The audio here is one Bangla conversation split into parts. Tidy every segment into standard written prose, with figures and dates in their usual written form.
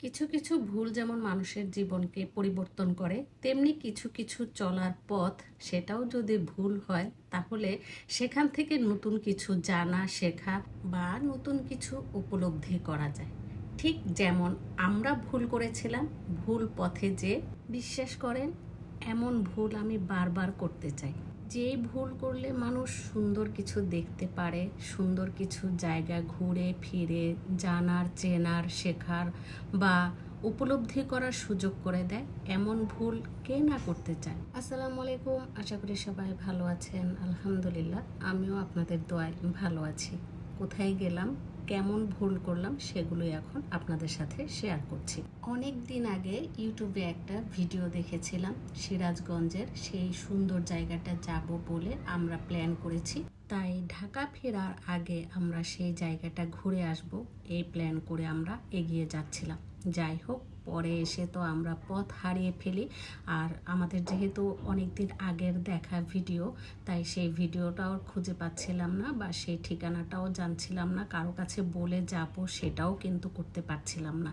কিছু কিছু ভুল যেমন মানুষের জীবনকে পরিবর্তন করে, তেমনি কিছু কিছু চলার পথ সেটাও যদি ভুল হয় তাহলে সেখান থেকে নতুন কিছু জানা, শেখা বা নতুন কিছু উপলব্ধি করা যায়। ঠিক যেমন আমরা ভুল করেছিলাম, ভুল পথে যে বিশ্বাস করেন এমন ভুল আমি বারবার করতে চাই। যেই ভুল করলে মানুষ সুন্দর কিছু দেখতে পারে, সুন্দর কিছু জায়গা ঘুরে ফিরে জানার, চেনার, শেখার বা উপলব্ধি করার সুযোগ করে দেয়, এমন ভুল কে না করতে চায়। আসসালামু আলাইকুম, আশা করি সবাই ভালো আছেন। আলহামদুলিল্লাহ, আমিও আপনাদের দোয়ায় ভালো আছি। কোথায় গেলাম, কেমন ভুল করলাম সেগুলোই এখন আপনাদের সাথে শেয়ার করছি। অনেক দিন আগে ইউটিউবে একটা ভিডিও দেখেছিলাম, সিরাজগঞ্জের সেই সুন্দর জায়গাটা যাব বলে আমরা প্ল্যান করেছি। তাই ঢাকা ফেরার আগে আমরা সেই জায়গাটা ঘুরে আসব এই প্ল্যান করে আমরা এগিয়ে যাচ্ছিলাম। যাই হোক, পরে এসে তো আমরা পথ হারিয়ে ফেলি। আর আমাদের যেহেতু অনেক দিন আগের দেখা ভিডিও, তাই সেই ভিডিওটাও খুঁজে পাচ্ছিলাম না বা সেই ঠিকানাটাও জানছিলাম না, কারো কাছে বলে যাব সেটাও কিন্তু করতে পারছিলাম না।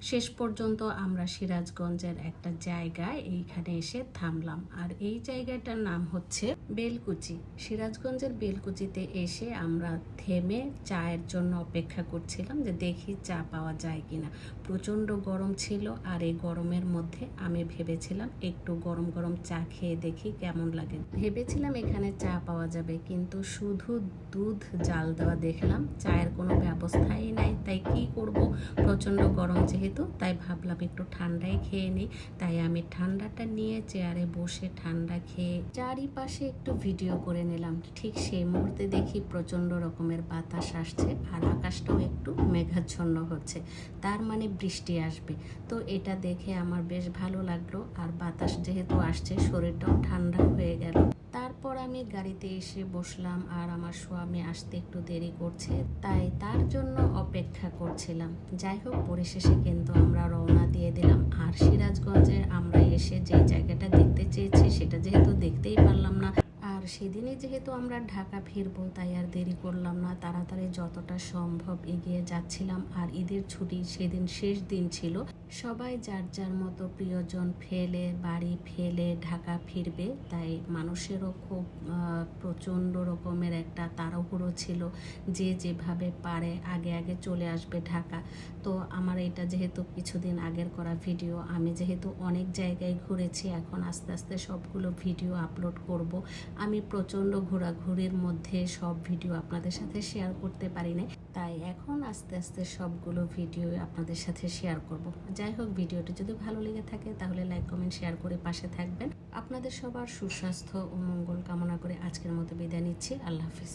শেষ পর্যন্ত আমরা সিরাজগঞ্জের একটা জায়গায় এইখানে এসে থামলাম, আর এই জায়গাটার নাম হচ্ছে বেলকুচি। সিরাজগঞ্জের বেলকুচিতে এসে আমরা থেমে চায়ের জন্য অপেক্ষা করছিলাম যে দেখি চা পাওয়া যায় কিনা। প্রচণ্ড গরম ছিল, আর এই গরমের মধ্যে আমি ভেবেছিলাম একটু গরম গরম চা খেয়ে দেখি কেমন লাগে। ভেবেছিলাম এখানে চা পাওয়া যাবে, কিন্তু শুধু দুধ জাল দেওয়া দেখলাম, চায়ের কোনো ব্যবস্থাই নাই। তাই কি করব, প্রচণ্ড গরম যেহেতু, তাই ভাবলাম একটু ঠান্ডাই খেয়ে নিই। তাই আমি ঠান্ডাটা নিয়ে চেয়ারে বসে ঠান্ডা খেয়ে চারিপাশে একটু ভিডিও করে নিলাম। ঠিক সেই মুহূর্তে দেখি প্রচণ্ড রকমের বাতাস আসছে, আর আকাশটাও একটু মেঘাচ্ছন্ন হচ্ছে, তার মানে বৃষ্টি আসবে। তো এটা দেখে আমার বেশ ভালো লাগলো, আর বাতাস যেহেতু আসছে শরীরটাও ঠান্ডা হয়ে গেল। তারপর আমি গাড়িতে এসে বসলাম, আর আমার স্বামী আসতে একটু দেরি করছে, তাই তার জন্য অপেক্ষা করছিলাম। যাই হোক, পরিশেষে কিন্তু আমরা রওনা দিয়ে দিলাম। আর সিরাজগঞ্জে আমরা এসে যে জায়গাটা দেখতে চেয়েছি সেটা যেহেতু দেখতেই পারলাম না, আর সেদিনই যেহেতু আমরা ঢাকা ফিরবো, তাই আর দেরি করলাম না, তাড়াতাড়ি যতটা সম্ভব এগিয়ে যাচ্ছিলাম। আর ঈদের ছুটি সেদিন শেষ দিন ছিল, সবাই যার যার মতো প্রিয়জন ফেলে, বাড়ি ফেলে ঢাকা ফিরবে, তাই মানুষেরও খুব প্রচণ্ড রকমের একটা তাড়াহুড়ো ছিল, যে যেভাবে পারে আগে আগে চলে আসবে ঢাকা। তো আমার এটা যেহেতু কিছুদিন আগের করা ভিডিও, আমি যেহেতু অনেক জায়গায় ঘুরেছি, এখন আস্তে আস্তে সবগুলো ভিডিও আপলোড করব। আমি প্রচণ্ড ঘোরাঘুরির মধ্যে সব ভিডিও আপনাদের সাথে শেয়ার করতে পারি না, তাই এখন আস্তে আস্তে সবগুলো ভিডিও আপনাদের সাথে শেয়ার করব। যাই হোক, ভিডিওটি যদি ভালো লেগে থাকে তাহলে লাইক, কমেন্ট, শেয়ার করে পাশে থাকবেন। আপনাদের সবার সুস্বাস্থ্য ও মঙ্গল কামনা করে আজকের মতো বিদায় নিচ্ছি। আল্লাহ হাফিজ।